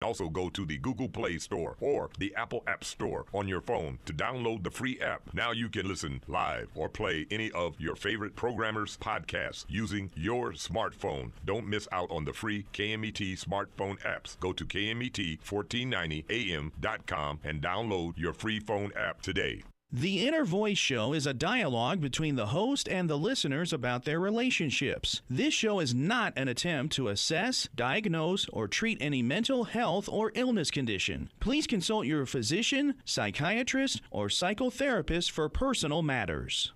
Also, go to the Google Play Store or the Apple App Store on your phone to download the free app. Now you can listen live or play any of your favorite programmers' podcasts using your smartphone. Don't miss out on the free KMET smartphone apps. Go to KMET1490am.com and download your free phone app today. The Inner Voice Show is a dialogue between the host and the listeners about their relationships. This show is not an attempt to assess, diagnose, or treat any mental health or illness condition. Please consult your physician, psychiatrist, or psychotherapist for personal matters.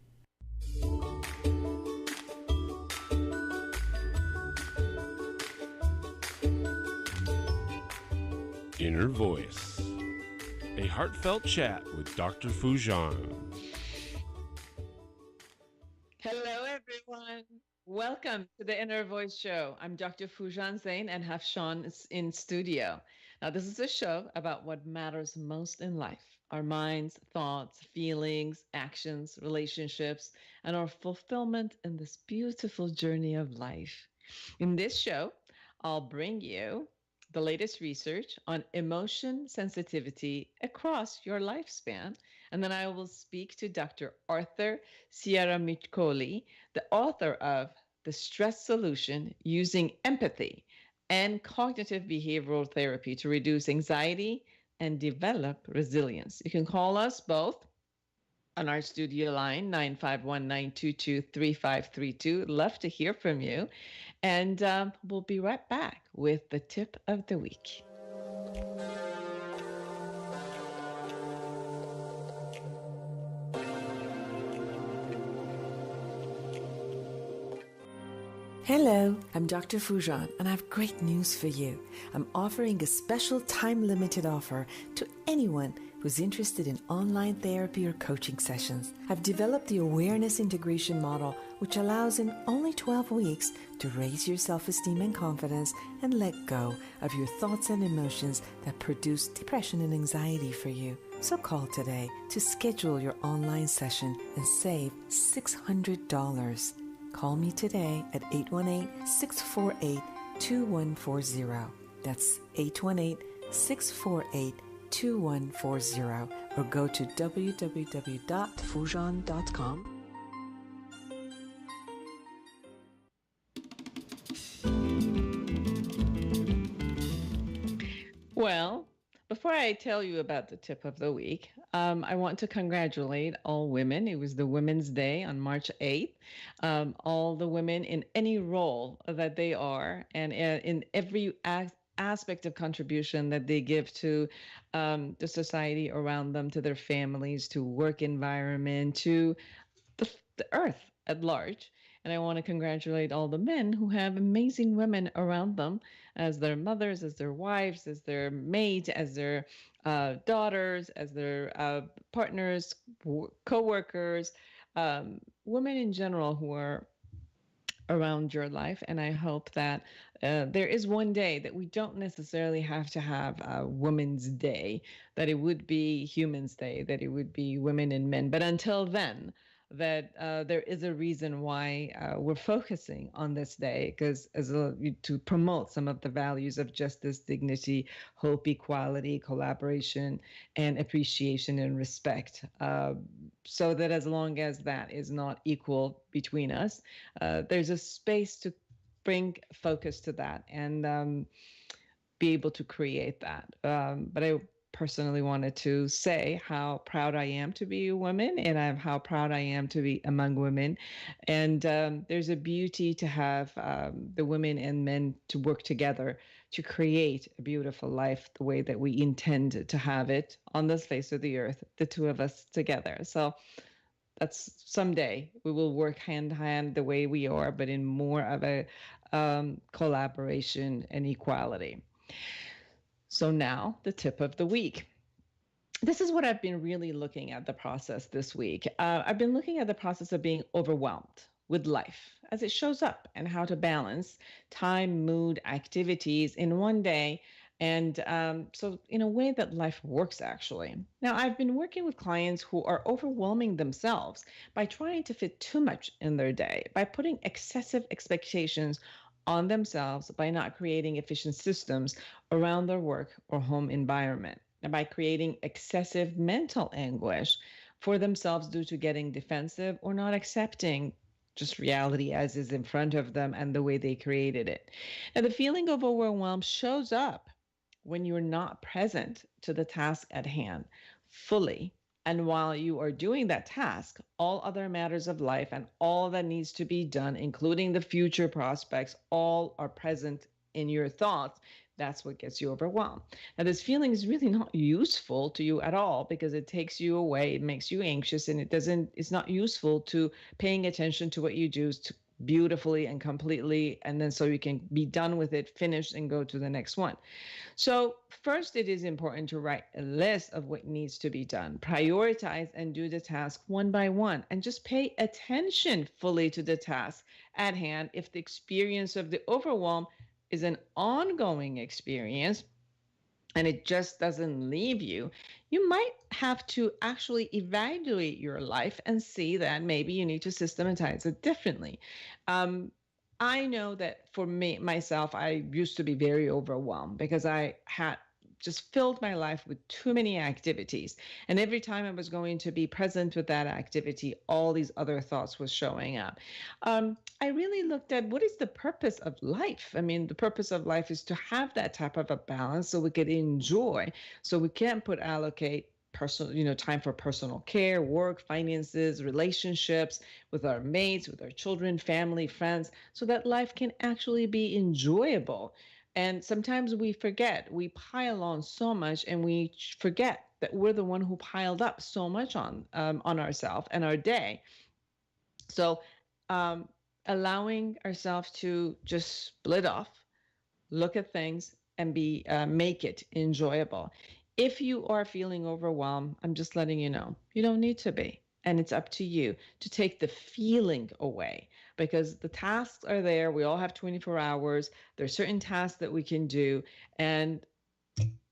Inner Voice. A heartfelt chat with Dr. Foojan. Hello, everyone. Welcome to the Inner Voice Show. I'm Dr. Foojan Zeine and have Sean in studio. Now, this is a show about what matters most in life: our minds, thoughts, feelings, actions, relationships, and our fulfillment in this beautiful journey of life. In this show, I'll bring you the latest research on emotion sensitivity across your lifespan. And then I will speak to Dr. Arthur Ciaramicoli, the author of The Stress Solution Using Empathy and Cognitive Behavioral Therapy to Reduce Anxiety and Develop Resilience. You can call us both on our studio line, 951-922-3532. Love to hear from you. And we'll be right back with the tip of the week. Hello, I'm Dr. Foojan, and I have great news for you. I'm offering a special time-limited offer to anyone who's interested in online therapy or coaching sessions. I've developed the awareness integration model, which allows in only 12 weeks to raise your self-esteem and confidence and let go of your thoughts and emotions that produce depression and anxiety for you. So call today to schedule your online session and save $600. Call me today at 818-648-2140. That's 818-648-2140, or go to www.foojan.com. Well, before I tell you about the tip of the week, I want to congratulate all women. It was the Women's Day on March 8th. All the women in any role that they are and in every aspect of contribution that they give to the society around them, to their families, to work environment, to the earth at large. And I want to congratulate all the men who have amazing women around them as their mothers, as their wives, as their maids, as their daughters, as their partners, co-workers, women in general who are around your life. And I hope that there is one day that we don't necessarily have to have a Women's Day, that it would be Humans Day, that it would be women and men. But until then, that there is a reason why we're focusing on this day, because to promote some of the values of justice, dignity, hope, equality, collaboration, and appreciation and respect. So that as long as that is not equal between us, there's a space to bring focus to that and be able to create that. But I personally wanted to say how proud I am to be a woman, and how proud I am to be among women. And there's a beauty to have the women and men to work together to create a beautiful life the way that we intend to have it on this face of the earth, the two of us together. So that's someday we will work hand in hand the way we are, but in more of a collaboration and equality. So now the tip of the week. This is what I've been really looking at the process this week. I've been looking at the process of being overwhelmed with life as it shows up and how to balance time, mood, activities in one day. And so in a way that life works, actually. Now, I've been working with clients who are overwhelming themselves by trying to fit too much in their day, by putting excessive expectations on themselves by not creating efficient systems around their work or home environment, and by creating excessive mental anguish for themselves due to getting defensive or not accepting just reality as is in front of them and the way they created it. Now, the feeling of overwhelm shows up when you're not present to the task at hand fully. And while you are doing that task, all other matters of life and all that needs to be done, including the future prospects, all are present in your thoughts. That's what gets you overwhelmed. Now, this feeling is really not useful to you at all because it takes you away, it makes you anxious, and it's not useful to paying attention to what you do beautifully and completely, and then so you can be done with it, finished, and go to the next one. So first, it is important to write a list of what needs to be done, prioritize and do the task one by one, and just pay attention fully to the task at hand. If the experience of the overwhelm is an ongoing experience and it just doesn't leave you, you might have to actually evaluate your life and see that maybe you need to systematize it differently. I know that for myself, I used to be very overwhelmed because I had just filled my life with too many activities. And every time I was going to be present with that activity, all these other thoughts was showing up. I really looked at what is the purpose of life? I mean, the purpose of life is to have that type of a balance so we could enjoy, so we can allocate personal, time for personal care, work, finances, relationships with our mates, with our children, family, friends, so that life can actually be enjoyable. And sometimes we forget, we pile on so much and we forget that we're the one who piled up so much on ourselves and our day. So allowing ourselves to just split off, look at things and make it enjoyable. If you are feeling overwhelmed, I'm just letting you know, you don't need to be. And it's up to you to take the feeling away because the tasks are there. We all have 24 hours. There's certain tasks that we can do. And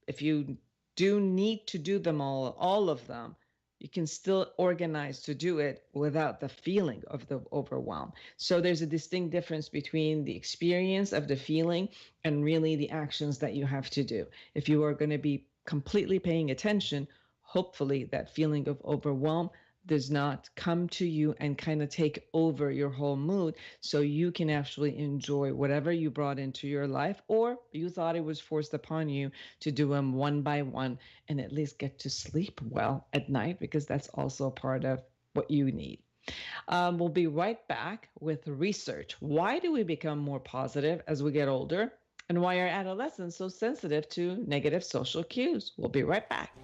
if you do need to do them all of them, you can still organize to do it without the feeling of the overwhelm. So there's a distinct difference between the experience of the feeling and really the actions that you have to do. If you are going to be completely paying attention, hopefully that feeling of overwhelm does not come to you and kind of take over your whole mood, so you can actually enjoy whatever you brought into your life or you thought it was forced upon you to do them one by one and at least get to sleep well at night, because that's also part of what you need. We'll be right back with research. Why do we become more positive as we get older? And why are adolescents so sensitive to negative social cues? We'll be right back.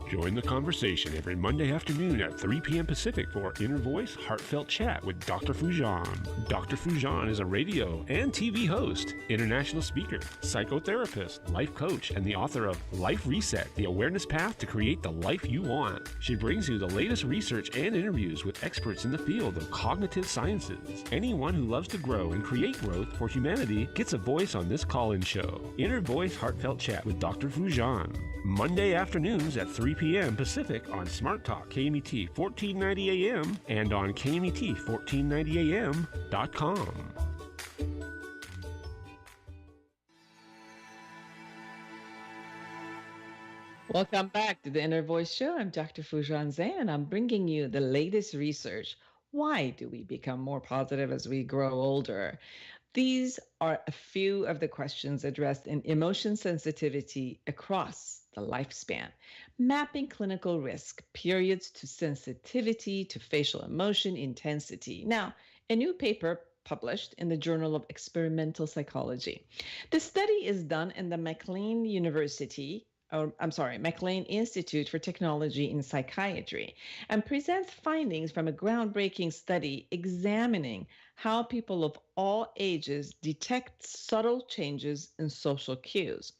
Join the conversation every Monday afternoon at 3 p.m. Pacific for Inner Voice Heartfelt Chat with Dr. Foojan. Dr. Foojan is a radio and TV host, international speaker, psychotherapist, life coach, and the author of Life Reset, the awareness path to create the life you want. She brings you the latest research and interviews with experts in the field of cognitive sciences. Anyone who loves to grow and create growth for humanity gets a voice on this call-in show. Inner Voice Heartfelt Chat with Dr. Foojan. Monday afternoons at 3 p.m. Pacific on Smart Talk KMET 1490 AM and on KMET1490am.com. Welcome back to the Inner Voice Show. I'm Dr. Foojan Zeine, and I'm bringing you the latest research. Why do we become more positive as we grow older? These are a few of the questions addressed in emotion sensitivity across the lifespan, mapping clinical risk periods to sensitivity to facial emotion intensity. Now, a new paper published in the Journal of Experimental Psychology. The study is done in the McLean Institute for Technology in Psychiatry, and presents findings from a groundbreaking study examining how people of all ages detect subtle changes in social cues.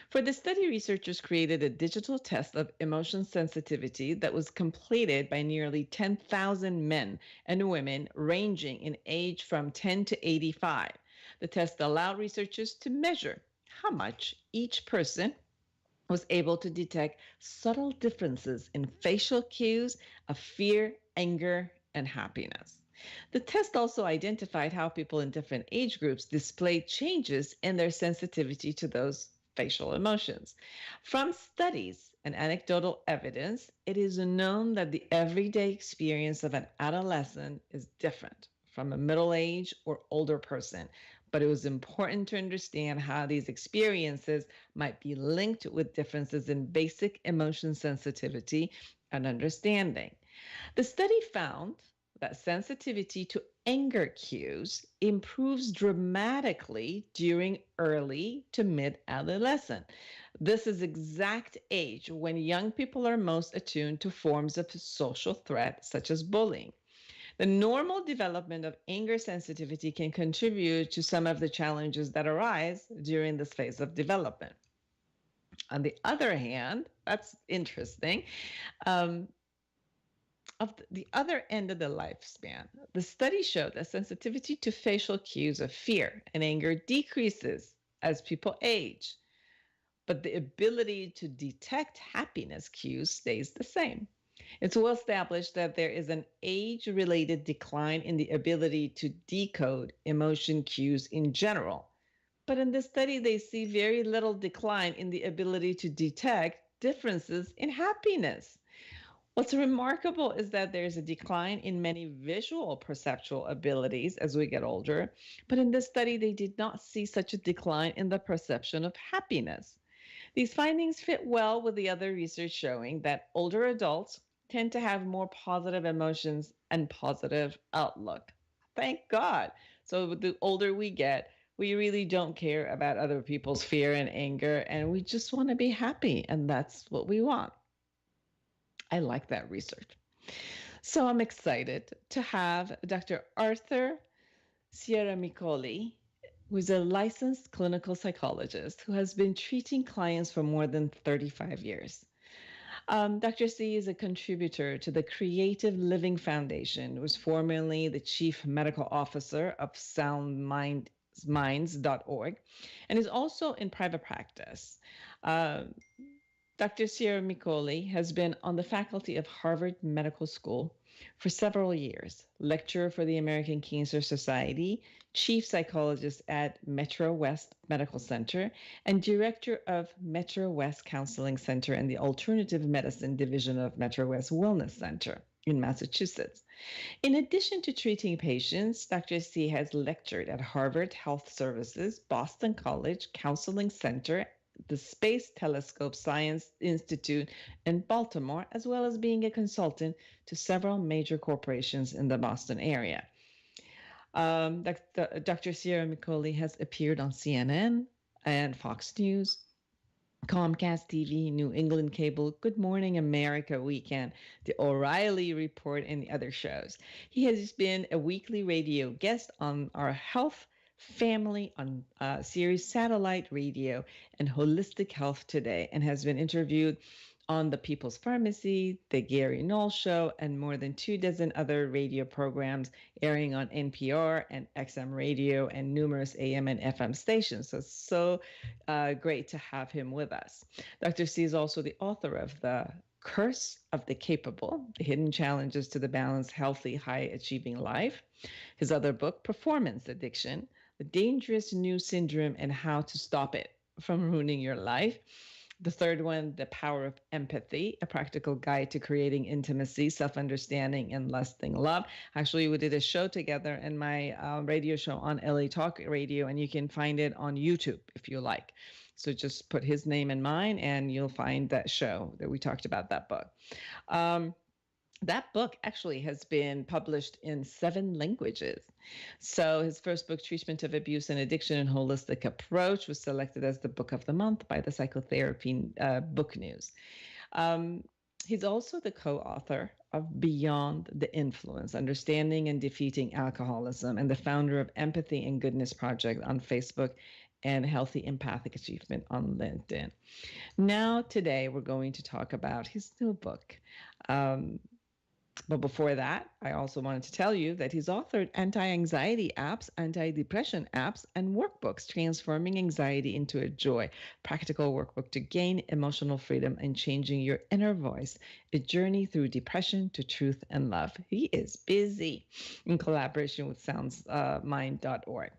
For the study, researchers created a digital test of emotion sensitivity that was completed by nearly 10,000 men and women ranging in age from 10 to 85. The test allowed researchers to measure how much each person was able to detect subtle differences in facial cues of fear, anger, and happiness. The test also identified how people in different age groups displayed changes in their sensitivity to those facial emotions. From studies and anecdotal evidence, it is known that the everyday experience of an adolescent is different from a middle-aged or older person, but it was important to understand how these experiences might be linked with differences in basic emotion sensitivity and understanding. The study found that sensitivity to anger cues improves dramatically during early to mid-adolescent. This is exact age when young people are most attuned to forms of social threat, such as bullying. The normal development of anger sensitivity can contribute to some of the challenges that arise during this phase of development. On the other hand, that's interesting. Of the other end of the lifespan, the study showed that sensitivity to facial cues of fear and anger decreases as people age, but the ability to detect happiness cues stays the same. It's well established that there is an age-related decline in the ability to decode emotion cues in general. But in this study, they see very little decline in the ability to detect differences in happiness. What's remarkable is that there's a decline in many visual perceptual abilities as we get older, but in this study, they did not see such a decline in the perception of happiness. These findings fit well with the other research showing that older adults tend to have more positive emotions and positive outlook. Thank God. So the older we get, we really don't care about other people's fear and anger, and we just want to be happy, and that's what we want. I like that research. So I'm excited to have Dr. Arthur Ciaramicoli, who is a licensed clinical psychologist who has been treating clients for more than 35 years. Dr. C is a contributor to the Creative Living Foundation, was formerly the chief medical officer of soundminds.org, and is also in private practice. Dr. Ciaramicoli has been on the faculty of Harvard Medical School for several years, lecturer for the American Cancer Society, chief psychologist at Metro West Medical Center, and director of Metro West Counseling Center and the Alternative Medicine Division of Metro West Wellness Center in Massachusetts. In addition to treating patients, Dr. C has lectured at Harvard Health Services, Boston College Counseling Center, the Space Telescope Science Institute in Baltimore, as well as being a consultant to several major corporations in the Boston area. Dr. Ciaramicoli has appeared on CNN and Fox News, Comcast TV, New England Cable, Good Morning America Weekend, The O'Reilly Report, and the other shows. He has been a weekly radio guest on our health family on series Satellite Radio and Holistic Health Today, and has been interviewed on the People's Pharmacy, the Gary Knoll Show, and more than 24 other radio programs airing on NPR and XM Radio and numerous AM and FM stations. So it's so great to have him with us. Dr. C is also the author of The Curse of the Capable, The Hidden Challenges to the Balanced, Healthy, High-Achieving Life. His other book, Performance Addiction, The Dangerous New Syndrome and How to Stop It from Ruining Your Life. The third one, The Power of Empathy, a practical guide to creating intimacy, self-understanding, and lasting love. Actually, we did a show together in my radio show on LA Talk Radio, and you can find it on YouTube if you like. So just put his name and mine, and you'll find that show that we talked about that book. That book actually has been published in 7 languages. So his first book, Treatment of Abuse and Addiction and Holistic Approach, was selected as the book of the month by the Psychotherapy Book News. He's also the co-author of Beyond the Influence, Understanding and Defeating Alcoholism, and the founder of Empathy and Goodness Project on Facebook and Healthy Empathic Achievement on LinkedIn. Now, today, we're going to talk about his new book. But before that, I also wanted to tell you that he's authored anti-anxiety apps, anti-depression apps, and workbooks, transforming anxiety into a joy. Practical workbook to gain emotional freedom and changing your inner voice. A journey through depression to truth and love. He is busy in collaboration with soundsmind.org.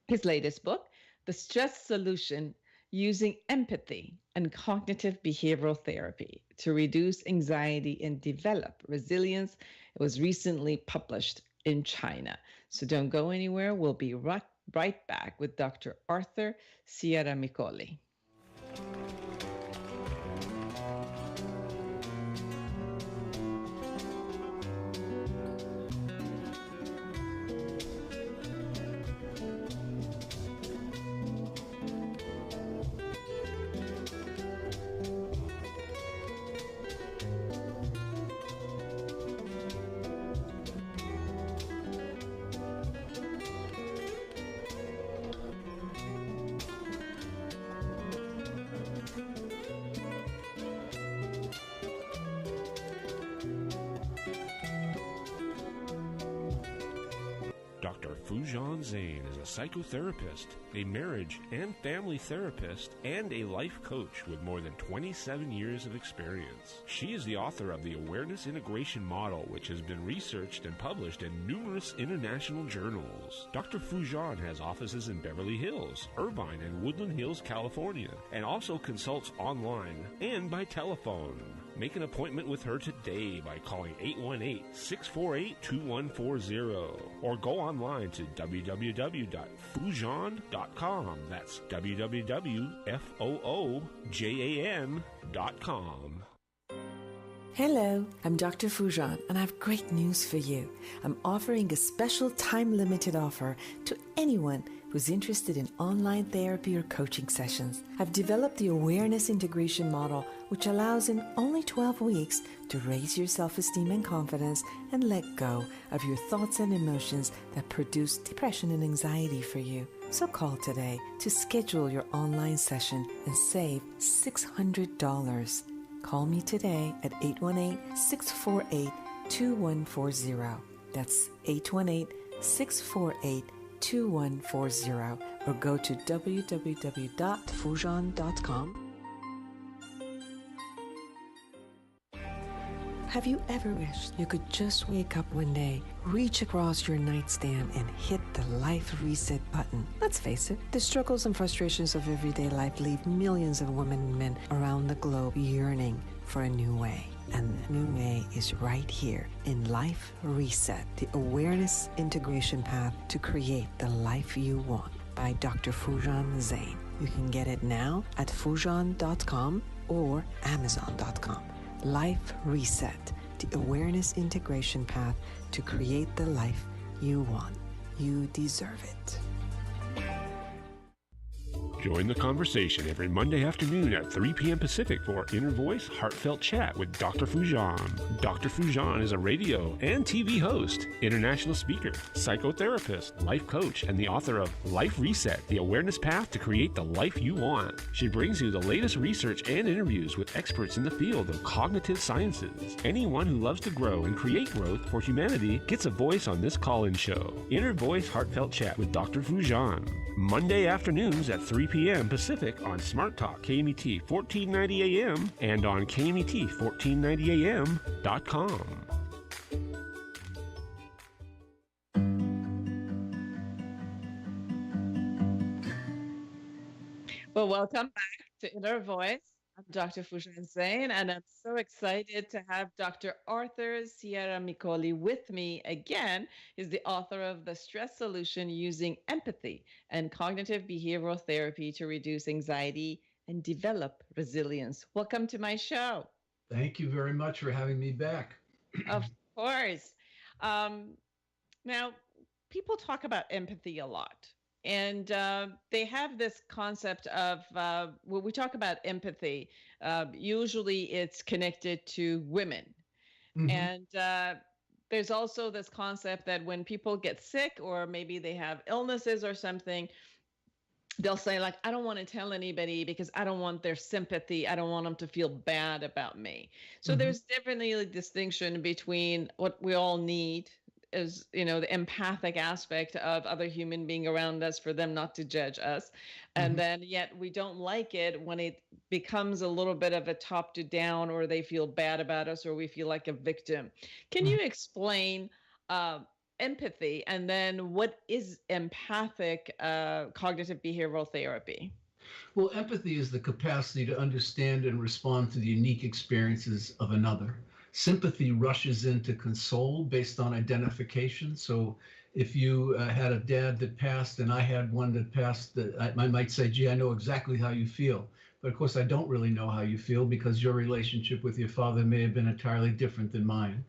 His latest book, The Stress Solution, Using Empathy and Cognitive Behavioral Therapy to Reduce Anxiety and Develop Resilience. It was recently published in China. So don't go anywhere. We'll be right back with Dr. Arthur Ciaramicoli. Dr. Foojan Zeine is a psychotherapist, a marriage and family therapist, and a life coach with more than 27 years of experience. She is the author of the Awareness Integration Model, which has been researched and published in numerous international journals. Dr. Foojan has offices in Beverly Hills, Irvine, and Woodland Hills, California, and also consults online and by telephone. Make an appointment with her today by calling 818-648-2140 or go online to www.foojan.com. That's www.foojan.com. Hello, I'm Dr. Foojan, and I have great news for you. I'm offering a special time-limited offer to anyone who's interested in online therapy or coaching sessions. I've developed the Awareness Integration Model, which allows in only 12 weeks to raise your self-esteem and confidence and let go of your thoughts and emotions that produce depression and anxiety for you. So call today to schedule your online session and save $600. Call me today at 818-648-2140. That's 818-648-2140, or go to www.foojan.com. Have you ever wished you could just wake up one day, reach across your nightstand, and hit the life reset button? Let's face it, the struggles and frustrations of everyday life leave millions of women and men around the globe yearning for a new way. And the new way is right here in Life Reset, the awareness integration path to create the life you want, by Dr. Foojan Zeine. You can get it now at Foojan.com or Amazon.com. Life Reset, the awareness integration path to create the life you want. You deserve it. Join the conversation every Monday afternoon at 3 p.m. Pacific for Inner Voice Heartfelt Chat with Dr. Foojan. Dr. Foojan is a radio and TV host, international speaker, psychotherapist, life coach, and the author of Life Reset, the awareness path to create the life you want. She brings you the latest research and interviews with experts in the field of cognitive sciences. Anyone who loves to grow and create growth for humanity gets a voice on this call-in show. Inner Voice Heartfelt Chat with Dr. Foojan. Monday afternoons at 3 p.m. Pacific on Smart Talk KMET 1490 AM and on KMET1490am.com. Well, welcome back to Inner Voice. I'm Dr. Foojan Zeine, and I'm so excited to have Dr. Arthur Ciaramicoli with me again. He's the author of The Stress Solution, Using Empathy and Cognitive Behavioral Therapy to Reduce Anxiety and Develop Resilience. Welcome to my show. Thank you very much for having me back. Of course. Now, people talk about empathy a lot. And they have this concept of, when we talk about empathy, usually it's connected to women. Mm-hmm. And there's also this concept that when people get sick or maybe they have illnesses or something, they'll say like, I don't want to tell anybody because I don't want their sympathy. I don't want them to feel bad about me. So there's definitely a distinction between what we all need is, the empathic aspect of other human being around us for them not to judge us. And then yet we don't like it when it becomes a little bit of a top to down, or they feel bad about us, or we feel like a victim. Can you explain empathy, and then what is empathic cognitive behavioral therapy? Well, empathy is the capacity to understand and respond to the unique experiences of another. Sympathy rushes in to console based on identification. So if you had a dad that passed and I had one that passed, I might say, gee, I know exactly how you feel. But of course, I don't really know how you feel because your relationship with your father may have been entirely different than mine.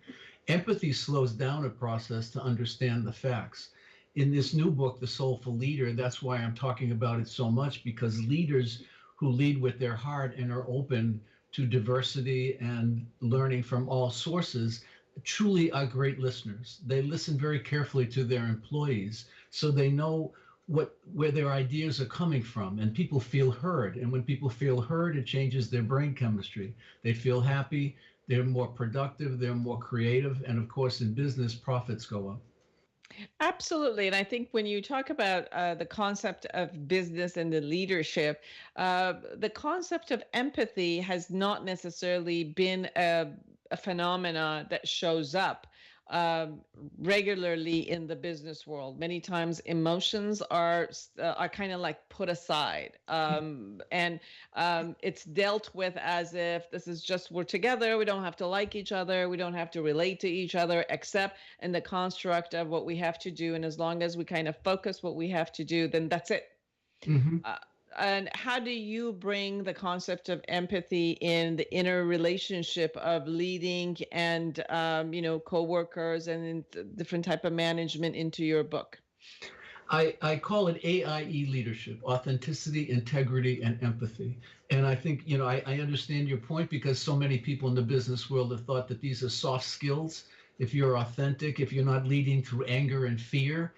Empathy slows down a process to understand the facts. In this new book, The Soulful Leader, that's why I'm talking about it so much, because leaders who lead with their heart and are open to diversity and learning from all sources truly are great listeners. They listen very carefully to their employees so they know where their ideas are coming from, and people feel heard. And when people feel heard, it changes their brain chemistry. They feel happy. They're more productive, they're more creative, and of course, in business, profits go up. Absolutely. And I think when you talk about the concept of business and the leadership, the concept of empathy has not necessarily been a phenomena that shows up regularly in the business world. Many times emotions are kind of like put aside, and it's dealt with as if this is just, we're together, we don't have to like each other, we don't have to relate to each other, except in the construct of what we have to do. And as long as we kind of focus what we have to do, then that's it. And how do you bring the concept of empathy in the inner relationship of leading and, coworkers and different type of management into your book? I call it AIE leadership: authenticity, integrity, and empathy. And I think, I understand your point, because so many people in the business world have thought that these are soft skills. If you're authentic, if you're not leading through anger and fear,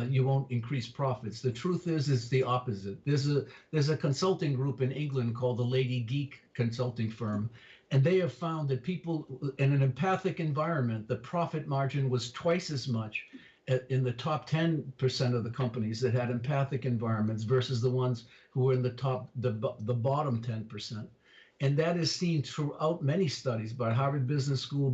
you won't increase profits. The truth is, it's the opposite. There's a consulting group in England called the Lady Geek consulting firm, and they have found that people in an empathic environment, the profit margin was twice as much in the top 10% of the companies that had empathic environments versus the ones who were in the bottom 10%. And that is seen throughout many studies by Harvard Business School,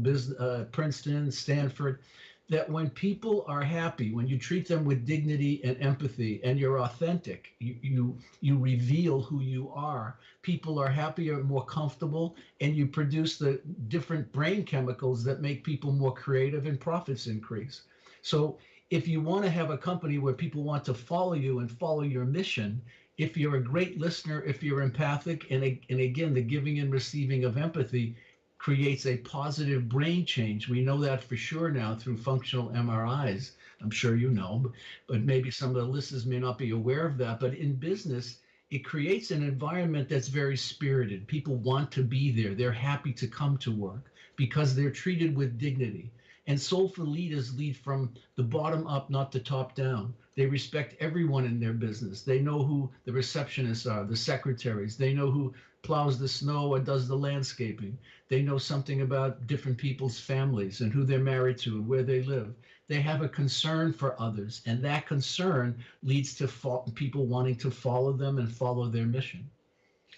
Princeton, Stanford, that when people are happy, when you treat them with dignity and empathy, and you're authentic, you reveal who you are, people are happier, more comfortable, and you produce the different brain chemicals that make people more creative, and profits increase. So if you want to have a company where people want to follow you and follow your mission, if you're a great listener, if you're empathic, and again, the giving and receiving of empathy creates a positive brain change. We know that for sure now through functional MRIs. I'm sure you know, but maybe some of the listeners may not be aware of that. But in business, it creates an environment that's very spirited. People want to be there. They're happy to come to work because they're treated with dignity. And soulful leaders lead from the bottom up, not the top down. They respect everyone in their business. They know who the receptionists are, the secretaries. They know who plows the snow or does the landscaping. They know something about different people's families and who they're married to and where they live. They have a concern for others, and that concern leads to people wanting to follow them and follow their mission.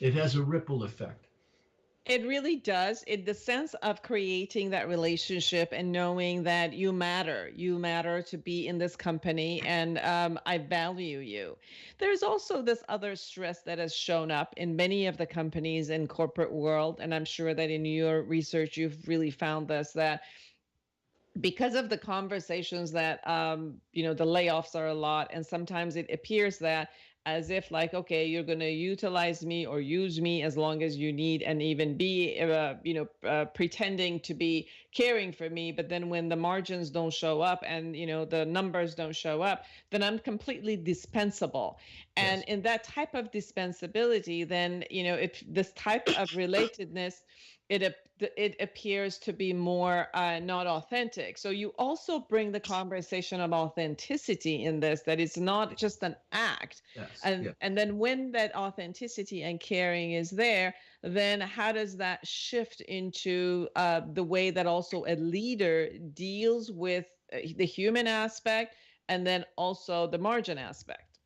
It has a ripple effect. It really does. The sense of creating that relationship and knowing that you matter to be in this company, and I value you. There's also this other stress that has shown up in many of the companies in corporate world, and I'm sure that in your research you've really found this, that because of the conversations that the layoffs are a lot, and sometimes it appears that as if like, okay, you're going to utilize me or use me as long as you need, and even be, pretending to be caring for me. But then when the margins don't show up and, the numbers don't show up, then I'm completely dispensable. And in that type of dispensability, then, if this type of relatedness it appears to be more not authentic. So you also bring the conversation of authenticity in this, that it's not just an act. Yes. And then when that authenticity and caring is there, then how does that shift into the way that also a leader deals with the human aspect and then also the margin aspect?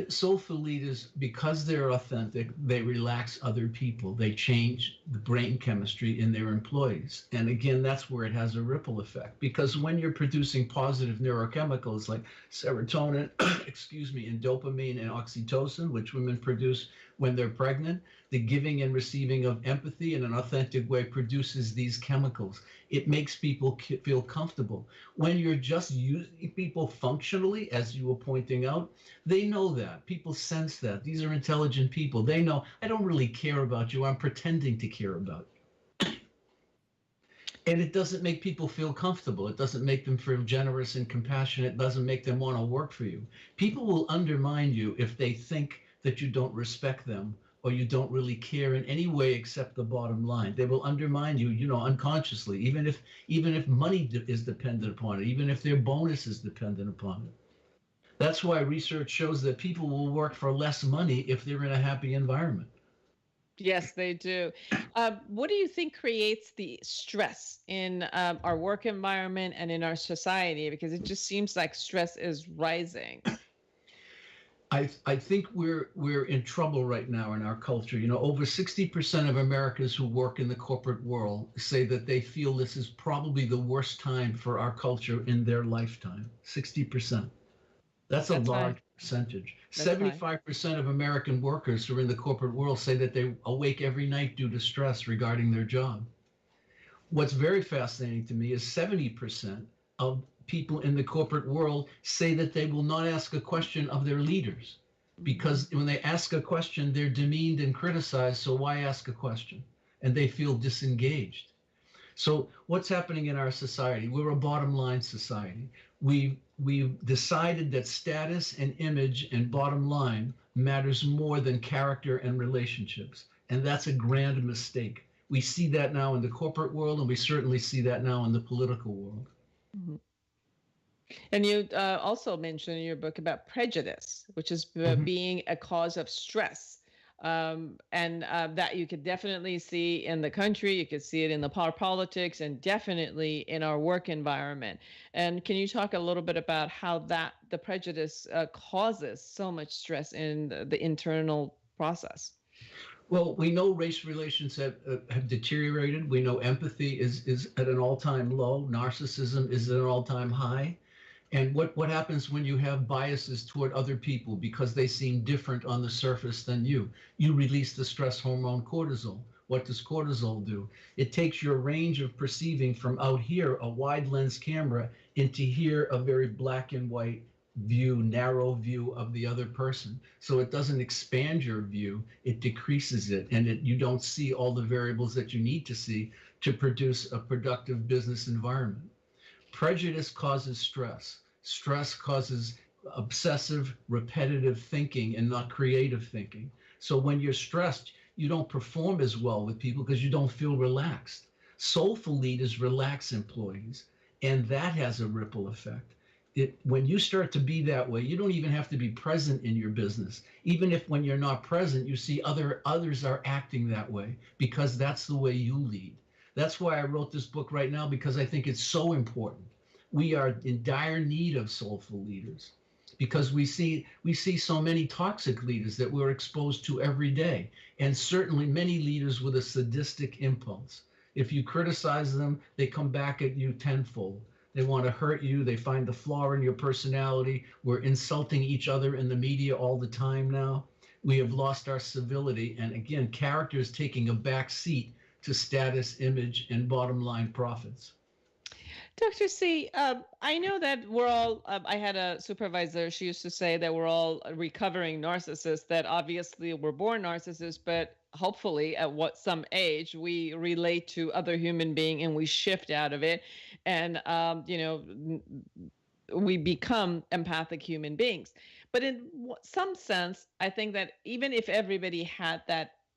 Soulful leaders, because they're authentic, they relax other people. They change the brain chemistry in their employees. And again, that's where it has a ripple effect. Because when you're producing positive neurochemicals like serotonin, and dopamine and oxytocin, which women produce when they're pregnant, the giving and receiving of empathy in an authentic way produces these chemicals. It makes people feel comfortable. When you're just using people functionally, as you were pointing out, they know that. People sense that. These are intelligent people. They know, I don't really care about you. I'm pretending to care about you. And it doesn't make people feel comfortable. It doesn't make them feel generous and compassionate. It doesn't make them want to work for you. People will undermine you if they think that you don't respect them or you don't really care in any way except the bottom line. They will undermine you, unconsciously, even if money is dependent upon it, even if their bonus is dependent upon it. That's why research shows that people will work for less money if they're in a happy environment. Yes, they do. What do you think creates the stress in our work environment and in our society? Because it just seems like stress is rising. I think we're in trouble right now in our culture. Over 60% of Americans who work in the corporate world say that they feel this is probably the worst time for our culture in their lifetime. 60%. That's a large percentage. 75% of American workers who are in the corporate world say that they awake every night due to stress regarding their job. What's very fascinating to me is 70% of people in the corporate world say that they will not ask a question of their leaders, because when they ask a question, they're demeaned and criticized. So why ask a question? And they feel disengaged. So what's happening in our society? We're a bottom line society. We've decided that status and image and bottom line matters more than character and relationships. And that's a grand mistake. We see that now in the corporate world, and we certainly see that now in the political world. Mm-hmm. And you also mentioned in your book about prejudice, which is being a cause of stress. And that you could definitely see in the country, you could see it in the politics, and definitely in our work environment. And can you talk a little bit about how the prejudice causes so much stress in the internal process? Well, we know race relations have deteriorated. We know empathy is at an all-time low. Narcissism is at an all-time high. And what happens when you have biases toward other people because they seem different on the surface than you? You release the stress hormone cortisol. What does cortisol do? It takes your range of perceiving from out here, a wide lens camera, into here, a very black and white view, narrow view of the other person. So it doesn't expand your view, it decreases it, and you don't see all the variables that you need to see to produce a productive business environment. Prejudice causes stress. Stress causes obsessive, repetitive thinking and not creative thinking. So when you're stressed, you don't perform as well with people because you don't feel relaxed. Soulful leaders relax employees, and that has a ripple effect. When you start to be that way, you don't even have to be present in your business. Even if when you're not present, you see others are acting that way because that's the way you lead. That's why I wrote this book right now, because I think it's so important. We are in dire need of soulful leaders because we see so many toxic leaders that we're exposed to every day, and certainly many leaders with a sadistic impulse. If you criticize them, they come back at you tenfold. They want to hurt you. They find the flaw in your personality. We're insulting each other in the media all the time now. We have lost our civility. And again, character is taking a back seat to status, image, and bottom line profits. Dr. C, I know that we're all, I had a supervisor, she used to say that we're all recovering narcissists, that obviously we're born narcissists, but hopefully at some age we relate to other human being and we shift out of it. And, we become empathic human beings. But in some sense, I think that even if everybody had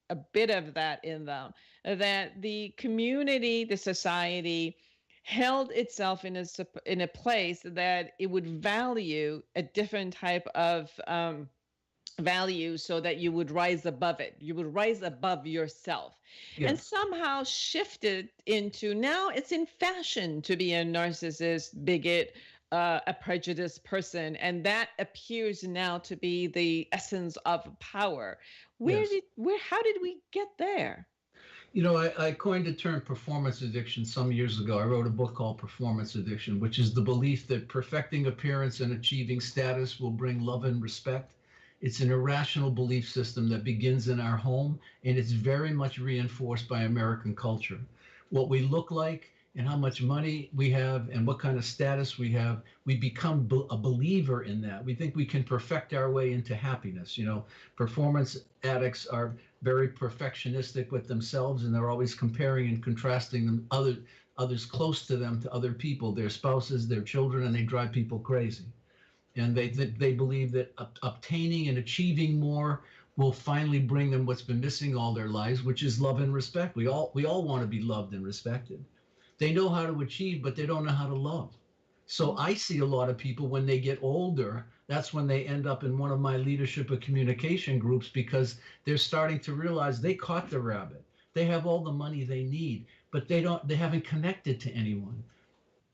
a bit of that in them, that the community, the society held itself in a place that it would value a different type of value so that you would rise above it. You would rise above yourself. Yes. And somehow shifted into now it's in fashion to be a narcissist, bigot, a prejudiced person. And that appears now to be the essence of power. How did we get there? You know, I coined the term performance addiction some years ago. I wrote a book called Performance Addiction, which is the belief that perfecting appearance and achieving status will bring love and respect. It's an irrational belief system that begins in our home, and it's very much reinforced by American culture. What we look like and how much money we have and what kind of status we have, we become a believer in that. We think we can perfect our way into happiness. You know, performance addicts are very perfectionistic with themselves, and they're always comparing and contrasting others close to them to other people, their spouses, their children, and they drive people crazy. And they believe that obtaining and achieving more will finally bring them what's been missing all their lives, which is love and respect. We all want to be loved and respected. They know how to achieve, but they don't know how to love. So I see a lot of people when they get older, that's when they end up in one of my leadership or communication groups, because they're starting to realize they caught the rabbit. They have all the money they need, but they haven't connected to anyone.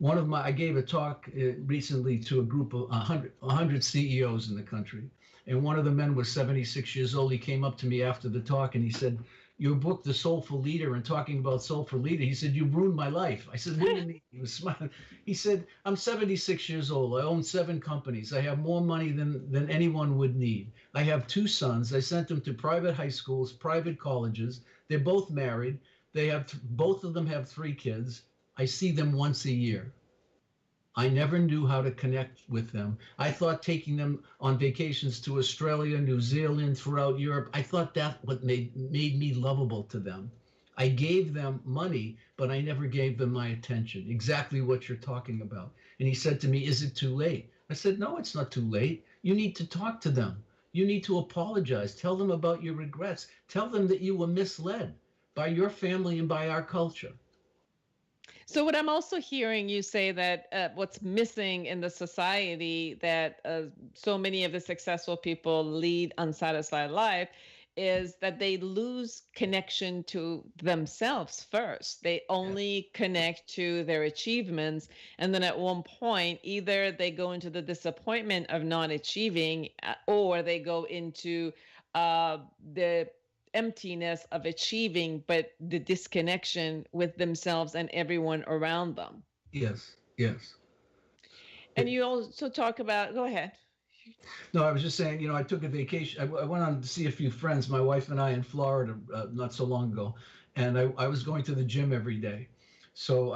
I gave a talk recently to a group of 100 CEOs in the country. And one of the men was 76 years old. He came up to me after the talk and he said, your book, The Soulful Leader, and talking about Soulful Leader, he said, you've ruined my life. I said, what do you mean? He was smiling. He said, I'm 76 years old. I own 7 companies. I have more money than anyone would need. I have 2 sons. I sent them to private high schools, private colleges. They're both married. Both of them have 3 kids. I see them once a year. I never knew how to connect with them. I thought taking them on vacations to Australia, New Zealand, throughout Europe, I thought that what made me lovable to them. I gave them money, but I never gave them my attention, exactly what you're talking about. And he said to me, is it too late? I said, no, it's not too late. You need to talk to them. You need to apologize. Tell them about your regrets. Tell them that you were misled by your family and by our culture. So what I'm also hearing you say that what's missing in the society that so many of the successful people lead unsatisfied life is that they lose connection to themselves first. They only connect to their achievements. And then at one point, either they go into the disappointment of not achieving or they go into the emptiness of achieving, but the disconnection with themselves and everyone around them. Yes, yes. And you also talk about, go ahead. No, I was just saying, I took a vacation. I went on to see a few friends, my wife and I, in Florida not so long ago. And I was going to the gym every day. So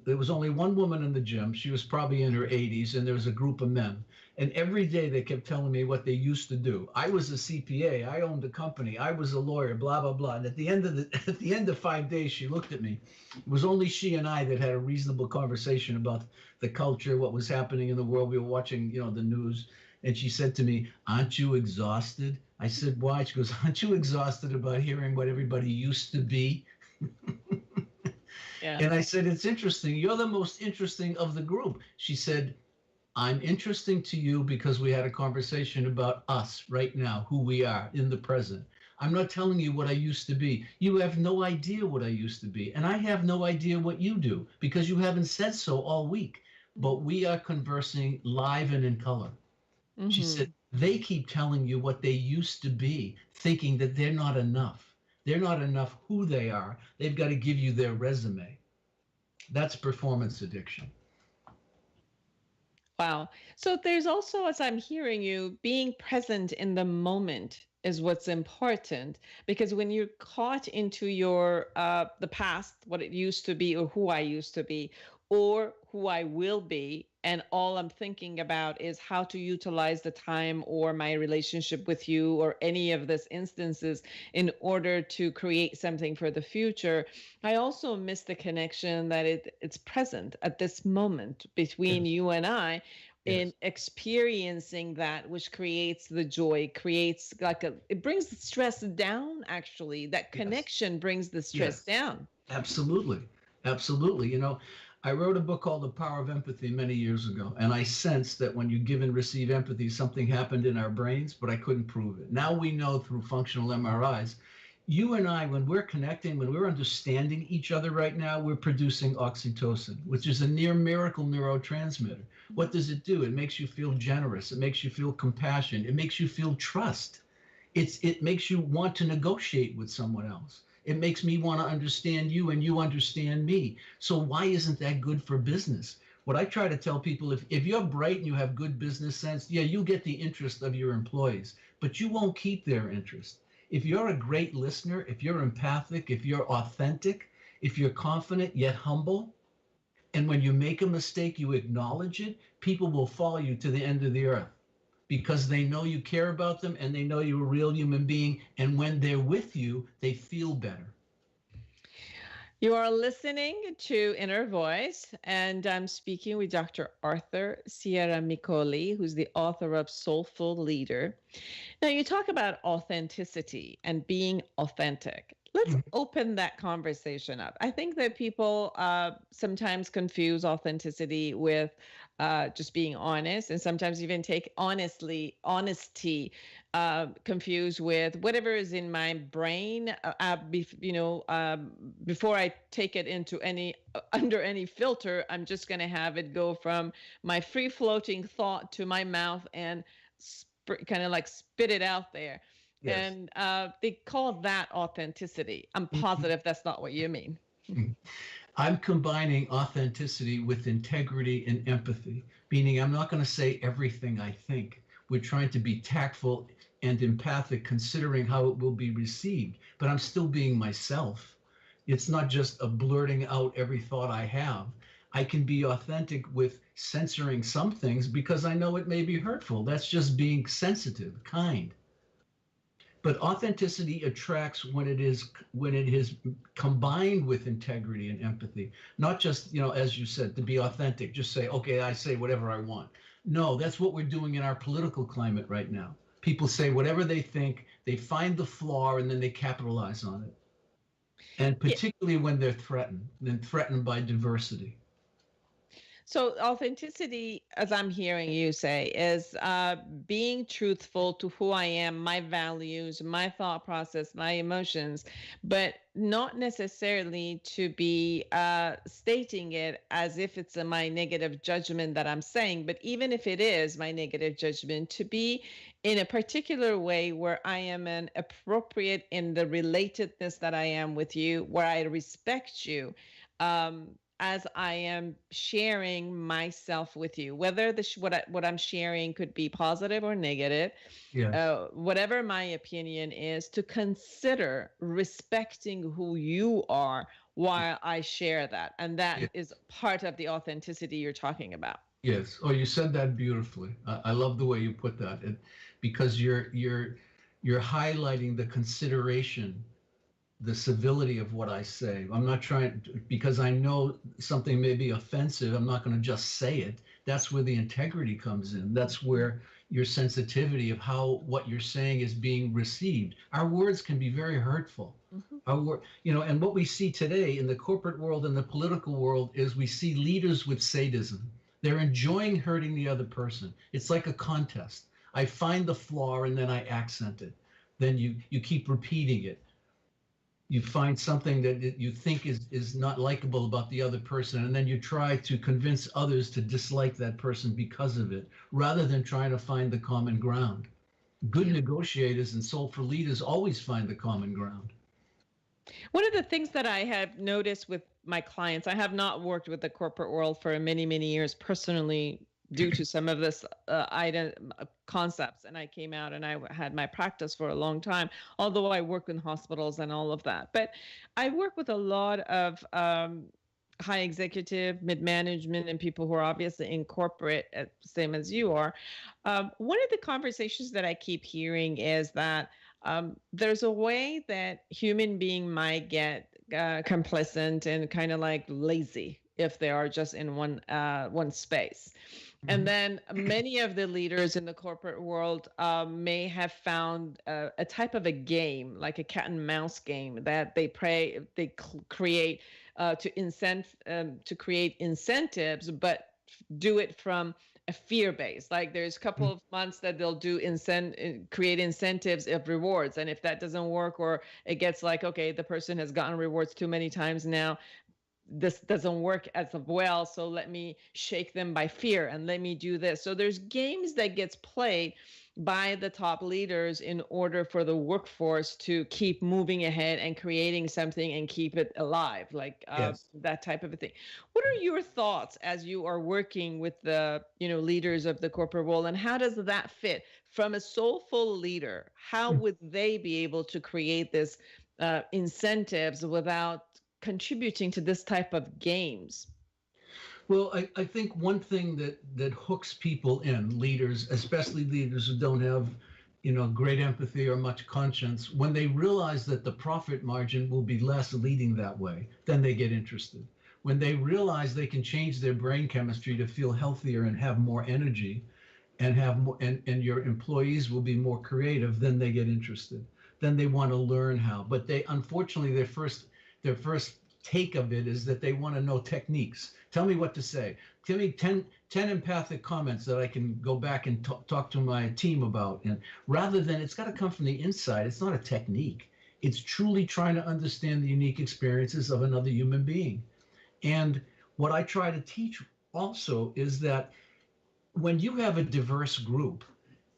there was only one woman in the gym. She was probably in her 80s, and there was a group of men. And every day they kept telling me what they used to do. I was a CPA. I owned a company. I was a lawyer, blah, blah, blah. And at the end of 5 days, she looked at me. It was only she and I that had a reasonable conversation about the culture, what was happening in the world. We were watching, the news. And she said to me, aren't you exhausted? I said, why? She goes, aren't you exhausted about hearing what everybody used to be? Yeah. And I said, it's interesting. You're the most interesting of the group. She said, I'm interesting to you because we had a conversation about us right now, who we are in the present. I'm not telling you what I used to be. You have no idea what I used to be. And I have no idea what you do because you haven't said so all week. But we are conversing live and in color. Mm-hmm. She said, they keep telling you what they used to be, thinking that they're not enough. They're not enough who they are. They've got to give you their resume. That's performance addiction. Wow. So there's also, as I'm hearing you, being present in the moment is what's important, because when you're caught into your the past, what it used to be or who I used to be or who I will be, and all I'm thinking about is how to utilize the time or my relationship with you or any of these instances in order to create something for the future, I also miss the connection that it's present at this moment between you and I. in experiencing that, which creates the joy, creates it brings the stress down, actually. That connection brings the stress down. Absolutely. Absolutely. You know, I wrote a book called The Power of Empathy many years ago, and I sensed that when you give and receive empathy, something happened in our brains, but I couldn't prove it. Now we know through functional MRIs, you and I, when we're connecting, when we're understanding each other right now, we're producing oxytocin, which is a near miracle neurotransmitter. What does it do? It makes you feel generous. It makes you feel compassion. It makes you feel trust. It makes you want to negotiate with someone else. It makes me want to understand you and you understand me. So why isn't that good for business? What I try to tell people, if you're bright and you have good business sense, yeah, you get the interest of your employees, but you won't keep their interest. If you're a great listener, if you're empathic, if you're authentic, if you're confident yet humble, and when you make a mistake, you acknowledge it, people will follow you to the end of the earth because they know you care about them and they know you're a real human being. And when they're with you, they feel better. You are listening to Inner Voice, and I'm speaking with Dr. Arthur Ciaramicoli, who's the author of Soulful Leader. Now, you talk about authenticity and being authentic. Let's open that conversation up. I think that people sometimes confuse authenticity with just being honest, and sometimes even take honesty confused with whatever is in my brain, before I take it into under any filter. I'm just going to have it go from my free floating thought to my mouth and kind of like spit it out there. Yes. And they call that authenticity. I'm positive that's not what you mean. I'm combining authenticity with integrity and empathy, meaning I'm not going to say everything I think. We're trying to be tactful and empathic, considering how it will be received, but I'm still being myself. It's not just a blurting out every thought I have. I can be authentic with censoring some things because I know it may be hurtful. That's just being sensitive, kind. But authenticity attracts when it is combined with integrity and empathy, not just, as you said, to be authentic, just say, okay, I say whatever I want. No, that's what we're doing in our political climate right now. People say whatever they think, they find the flaw, and then they capitalize on it. And particularly when they're threatened by diversity. So authenticity, as I'm hearing you say, is being truthful to who I am, my values, my thought process, my emotions, but not necessarily to be stating it as if it's my negative judgment that I'm saying. But even if it is my negative judgment, to be in a particular way where I am an appropriate in the relatedness that I am with you, where I respect you, as I am sharing myself with you, whether what I'm sharing could be positive or negative, whatever my opinion is, to consider respecting who you are while I share that. And that is part of the authenticity you're talking about. Yes. Oh, you said that beautifully. I love the way you put that, because you're highlighting the consideration, the civility of what I say. I'm not trying to, because I know something may be offensive, I'm not going to just say it. That's where the integrity comes in. That's where your sensitivity of what you're saying is being received. Our words can be very hurtful. And what we see today in the corporate world and the political world is we see leaders with sadism. They're enjoying hurting the other person. It's like a contest. I find the flaw and then I accent it. Then you keep repeating it. You find something that you think is not likable about the other person, and then you try to convince others to dislike that person because of it, rather than trying to find the common ground. Good negotiators and soulful leaders always find the common ground. One of the things that I have noticed with my clients, I have not worked with the corporate world for many, many years personally, due to some of this concepts. And I came out and I had my practice for a long time, although I work in hospitals and all of that. But I work with a lot of high executive, mid-management, and people who are obviously in corporate, same as you are. One of the conversations that I keep hearing is that there's a way that human being might get complacent and kind of like lazy if they are just in one space. And then many of the leaders in the corporate world may have found a type of a game, like a cat and mouse game, that they create to create incentives, but do it from a fear base. Like there's a couple of months that they'll do create incentives of rewards, and if that doesn't work, or it gets like, okay, the person has gotten rewards too many times now, this doesn't work as well, so let me shake them by fear and let me do this. So there's games that gets played by the top leaders in order for the workforce to keep moving ahead and creating something and keep it alive, like that type of a thing. What are your thoughts as you are working with the leaders of the corporate world, and how does that fit from a soulful leader? How would they be able to create this incentives without contributing to this type of games? Well, I think one thing that hooks people in, leaders, especially leaders who don't have, great empathy or much conscience, when they realize that the profit margin will be less leading that way, then they get interested. When they realize they can change their brain chemistry to feel healthier and have more energy, and have more, and your employees will be more creative, then they get interested. Then they want to learn how. But they, unfortunately, their first take of it is that they want to know techniques. Tell me what to say. Tell me 10 empathic comments that I can go back and talk to my team about. And rather than, it's got to come from the inside. It's not a technique. It's truly trying to understand the unique experiences of another human being. And what I try to teach also is that when you have a diverse group,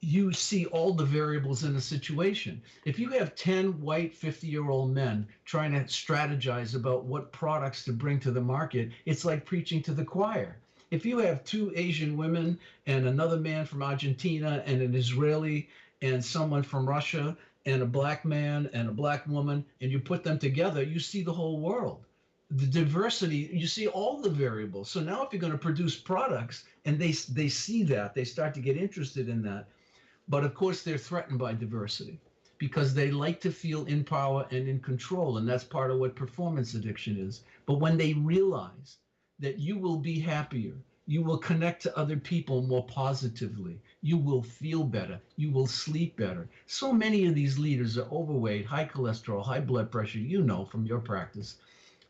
you see all the variables in a situation. If you have 10 white 50-year-old men trying to strategize about what products to bring to the market, it's like preaching to the choir. If you have 2 Asian women and another man from Argentina and an Israeli and someone from Russia and a black man and a black woman, and you put them together, you see the whole world. The diversity, you see all the variables. So now if you're going to produce products and they see that, they start to get interested in that. But of course, they're threatened by diversity because they like to feel in power and in control. And that's part of what performance addiction is. But when they realize that you will be happier, you will connect to other people more positively, you will feel better, you will sleep better. So many of these leaders are overweight, high cholesterol, high blood pressure, from your practice.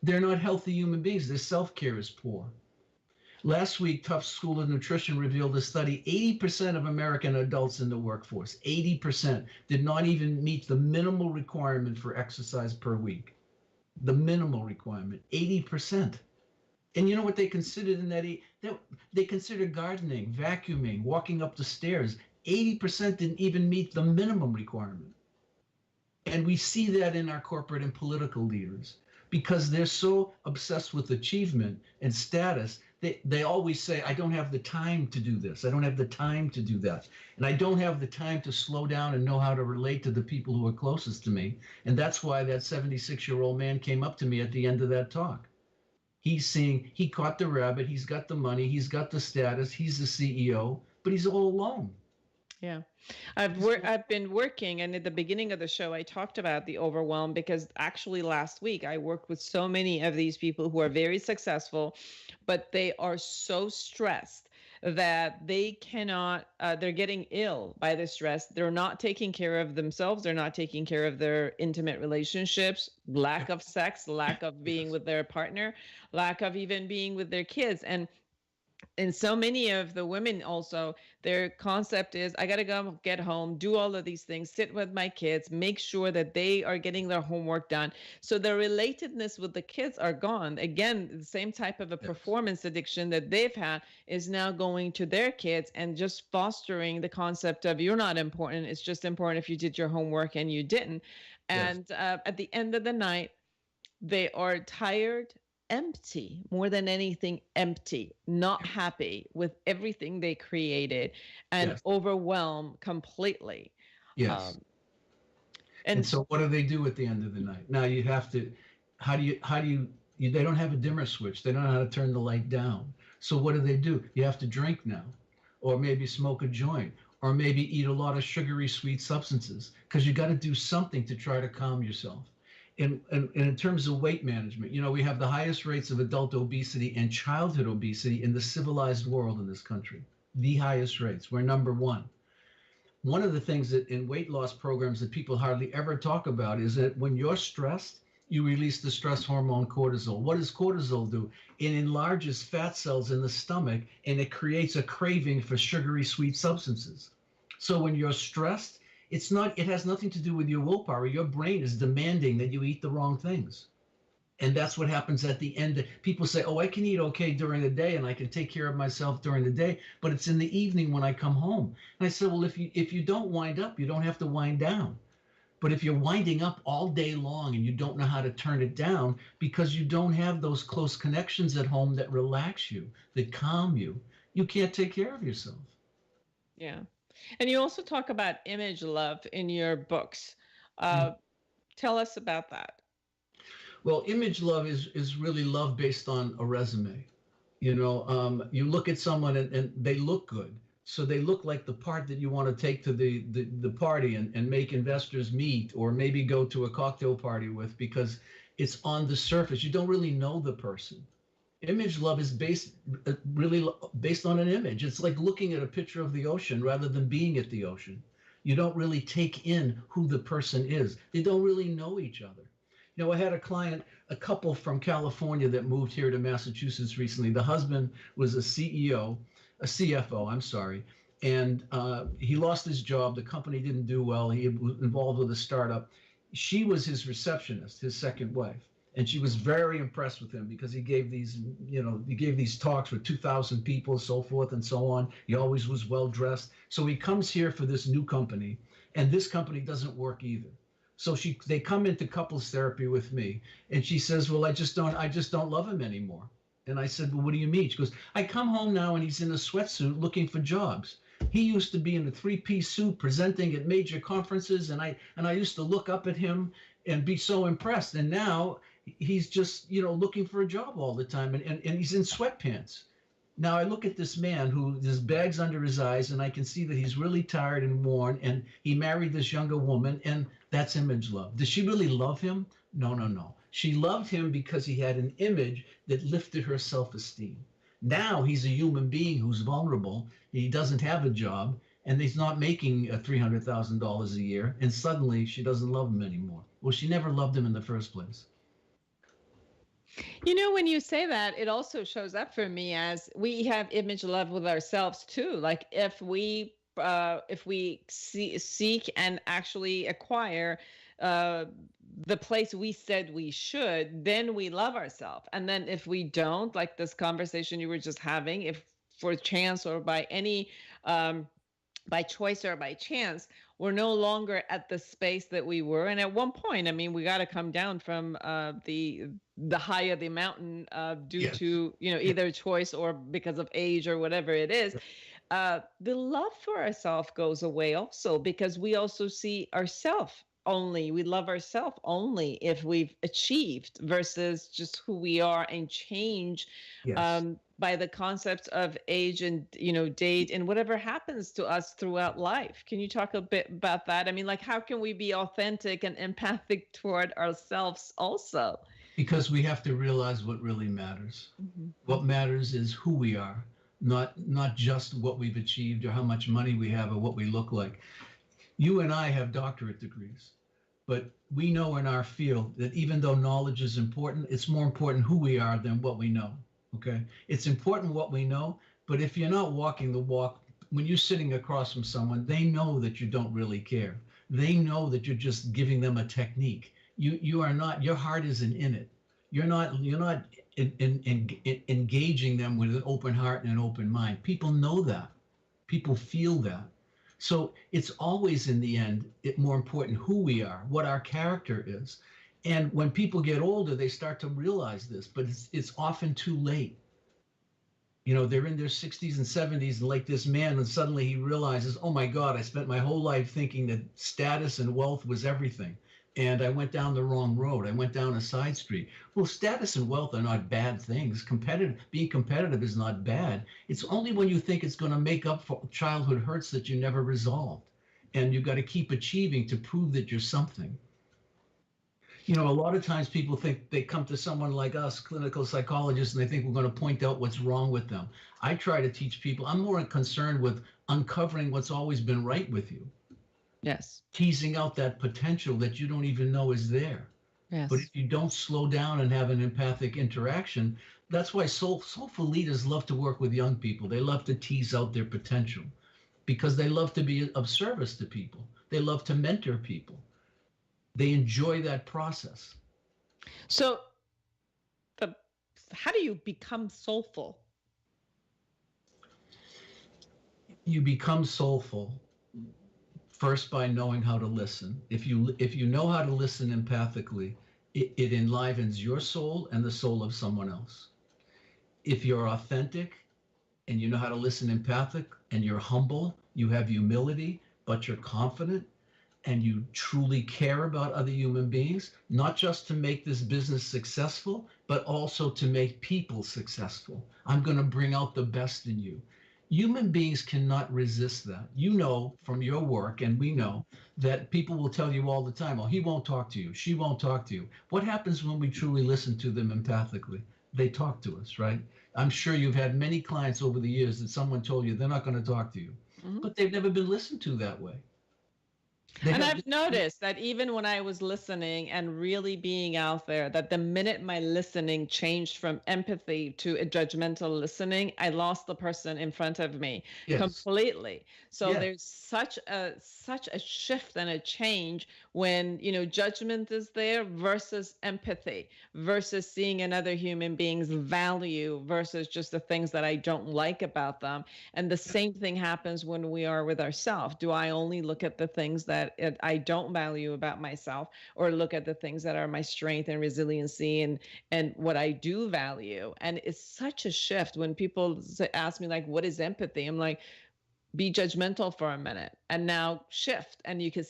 They're not healthy human beings. Their self-care is poor. Last week, Tufts School of Nutrition revealed a study, 80% of American adults in the workforce, 80% did not even meet the minimal requirement for exercise per week. The minimal requirement, 80%. And you know what they considered in that? They considered gardening, vacuuming, walking up the stairs. 80% didn't even meet the minimum requirement. And we see that in our corporate and political leaders because they're so obsessed with achievement and status. They always say, I don't have the time to do this. I don't have the time to do that. And I don't have the time to slow down and know how to relate to the people who are closest to me. And that's why that 76-year-old man came up to me at the end of that talk. He's saying he caught the rabbit. He's got the money. He's got the status. He's the CEO, but he's all alone. Yeah. I've been working, and at the beginning of the show, I talked about the overwhelm because actually last week I worked with so many of these people who are very successful, but they are so stressed that they cannot, they're getting ill by the stress. They're not taking care of themselves. They're not taking care of their intimate relationships, lack of sex, lack of being with their partner, lack of even being with their kids. And so many of the women also, their concept is, I got to go get home, do all of these things, sit with my kids, make sure that they are getting their homework done. So the relatedness with the kids are gone. Again, the same type of a performance addiction that they've had is now going to their kids and just fostering the concept of you're not important. It's just important if you did your homework and you didn't. And at the end of the night, they are tired, empty, more than anything, empty, not happy with everything they created, and overwhelmed completely. Yes. And so what do they do at the end of the night? Now you have to, they don't have a dimmer switch. They don't know how to turn the light down. So what do? You have to drink now, or maybe smoke a joint, or maybe eat a lot of sugary, sweet substances, because you got to do something to try to calm yourself. And in terms of weight management, we have the highest rates of adult obesity and childhood obesity in the civilized world in this country. The highest rates. We're number one. One of the things that in weight loss programs that people hardly ever talk about is that when you're stressed, you release the stress hormone cortisol. What does cortisol do? It enlarges fat cells in the stomach, and it creates a craving for sugary sweet substances. So when you're stressed, it has nothing to do with your willpower. Your brain is demanding that you eat the wrong things. And that's what happens at the end. People say, oh, I can eat okay during the day and I can take care of myself during the day, but it's in the evening when I come home. And I said, well, if you don't wind up, you don't have to wind down. But if you're winding up all day long and you don't know how to turn it down because you don't have those close connections at home that relax you, that calm you, you can't take care of yourself. Yeah. And you also talk about image love in your books. Tell us about that. Well, image love is really love based on a resume. You look at someone and they look good. So they look like the part that you want to take to the party and make investors meet, or maybe go to a cocktail party with, because it's on the surface. You don't really know the person. Image love is really based on an image. It's like looking at a picture of the ocean rather than being at the ocean. You don't really take in who the person is. They don't really know each other. I had a couple from California that moved here to Massachusetts recently. The husband was a CFO, I'm sorry. And he lost his job. The company didn't do well. He was involved with a startup. She was his receptionist, his second wife. And she was very impressed with him because he gave these talks with 2,000 people, so forth and so on. He always was well dressed. So he comes here for this new company, and this company doesn't work either. So they come into couples therapy with me, and she says, well, I just don't love him anymore. And I said, well, what do you mean? She goes, I come home now and he's in a sweatsuit looking for jobs. He used to be in a 3-piece suit presenting at major conferences, and I used to look up at him and be so impressed. And now he's just, looking for a job all the time, and he's in sweatpants. Now I look at this man who there's bags under his eyes, and I can see that he's really tired and worn, and he married this younger woman, and that's image love. Does she really love him? No. She loved him because he had an image that lifted her self-esteem. Now he's a human being who's vulnerable. He doesn't have a job, and he's not making $300,000 a year, and suddenly she doesn't love him anymore. Well, she never loved him in the first place. When you say that, it also shows up for me as we have image love with ourselves too. Like if we seek and actually acquire the place we said we should, then we love ourselves. And then if we don't, like this conversation you were just having, if for chance or by any by choice or by chance, we're no longer at the space that we were. And at one point, we got to come down from the high of the mountain due to, either choice or because of age or whatever it is. The love for ourselves goes away also, because we also see ourselves only. We love ourselves only if we've achieved versus just who we are and change by the concepts of age and, date and whatever happens to us throughout life. Can you talk a bit about that? How can we be authentic and empathic toward ourselves also? Because we have to realize what really matters. Mm-hmm. What matters is who we are, not just what we've achieved or how much money we have or what we look like. You and I have doctorate degrees, but we know in our field that even though knowledge is important, it's more important who we are than what we know. Okay, it's important what we know, but if you're not walking the walk, when you're sitting across from someone, they know that you don't really care. They know that you're just giving them a technique. You are not. Your heart isn't in it. You're not engaging them with an open heart and an open mind. People know that. People feel that. So it's always in the end more important who we are, what our character is. And when people get older, they start to realize this, but it's often too late. They're in their 60s and 70s, and like this man, and suddenly he realizes, oh my God, I spent my whole life thinking that status and wealth was everything. And I went down the wrong road. I went down a side street. Well, status and wealth are not bad things. Being competitive is not bad. It's only when you think it's going to make up for childhood hurts that you never resolved. And you've got to keep achieving to prove that you're something. You know, a lot of times people think they come to someone like us, clinical psychologists, and they think we're going to point out what's wrong with them. I try to teach people, I'm more concerned with uncovering what's always been right with you. Yes. Teasing out that potential that you don't even know is there. Yes. But if you don't slow down and have an empathic interaction, that's why soulful leaders love to work with young people. They love to tease out their potential because they love to be of service to people. They love to mentor people. They enjoy that process. So how do you become soulful? You become soulful first by knowing how to listen. If you know how to listen empathically, it enlivens your soul and the soul of someone else. If you're authentic and you know how to listen empathic and you're humble, you have humility, but you're confident, and you truly care about other human beings, not just to make this business successful, but also to make people successful. I'm going to bring out the best in you. Human beings cannot resist that. You know from your work, and we know, that people will tell you all the time, oh, he won't talk to you, she won't talk to you. What happens when we truly listen to them empathically? They talk to us, right? I'm sure you've had many clients over the years that someone told you they're not going to talk to you, but they've never been listened to that way. And I've noticed that even when I was listening and really being out there, that the minute my listening changed from empathy to a judgmental listening, I lost the person in front of me completely. So there's such a shift and a change when, judgment is there versus empathy, versus seeing another human being's value versus just the things that I don't like about them. And the same thing happens when we are with ourselves. Do I only look at the things that I don't value about myself, or look at the things that are my strength and resiliency and what I do value? And it's such a shift when people ask me, like, what is empathy? I'm like, be judgmental for a minute and now shift. And you can,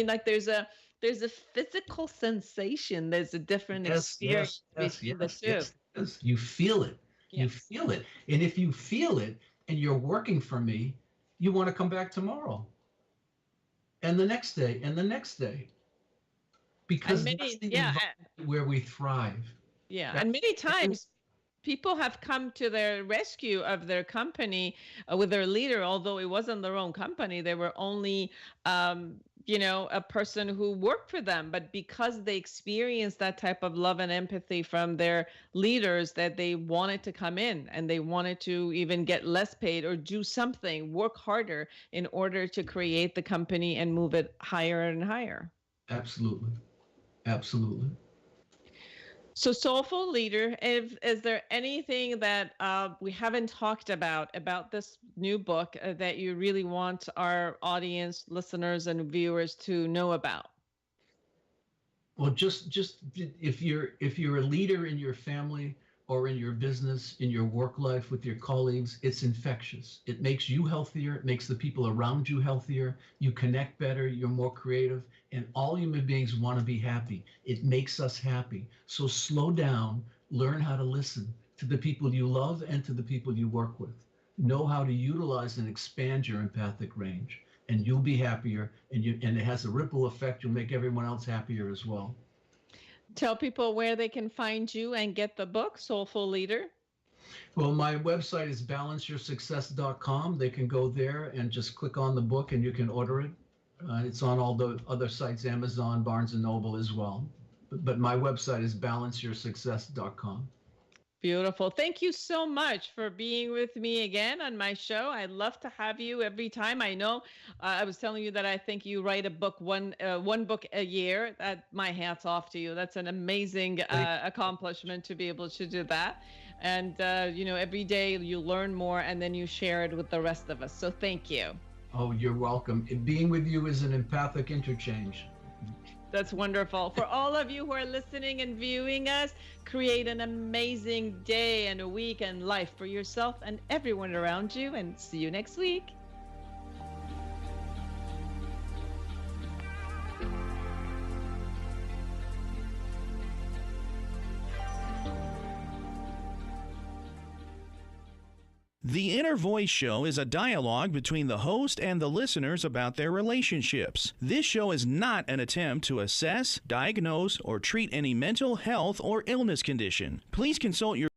like there's a physical sensation. There's a different experience between the two. Yes. You feel it. Yes. You feel it. And if you feel it and you're working for me, you want to come back tomorrow. And the next day, and the next day. Because that's the environment where we thrive. Yeah. And many times people have come to their rescue of their company with their leader, although it wasn't their own company. They were only, a person who worked for them. But because they experienced that type of love and empathy from their leaders, that they wanted to come in and they wanted to even get less paid or do something, work harder in order to create the company and move it higher and higher. Absolutely. Absolutely. So Soulful Leader, is there anything that we haven't talked about this new book that you really want our audience, listeners, and viewers to know about? Well, just if you're a leader in your family or in your business, in your work life with your colleagues, it's infectious. It makes you healthier. It makes the people around you healthier. You connect better. You're more creative. And all human beings want to be happy. It makes us happy. So slow down, learn how to listen to the people you love and to the people you work with. Know how to utilize and expand your empathic range, and you'll be happier. And it has a ripple effect. You'll make everyone else happier as well. Tell people where they can find you and get the book, Soulful Leader. Well, my website is balanceyoursuccess.com. They can go there and just click on the book and you can order it. It's on all the other sites, Amazon, Barnes & Noble as well. But my website is balanceyoursuccess.com. Beautiful. Thank you so much for being with me again on my show. I love to have you every time. I know I was telling you that I think you write a book, one book a year. My hat's off to you. That's an amazing accomplishment to be able to do that. And, every day you learn more and then you share it with the rest of us. So thank you. Oh, you're welcome. Being with you is an empathic interchange. That's wonderful. For all of you who are listening and viewing us, create an amazing day and a week and life for yourself and everyone around you, and see you next week. The Inner Voice Show is a dialogue between the host and the listeners about their relationships. This show is not an attempt to assess, diagnose, or treat any mental health or illness condition. Please consult your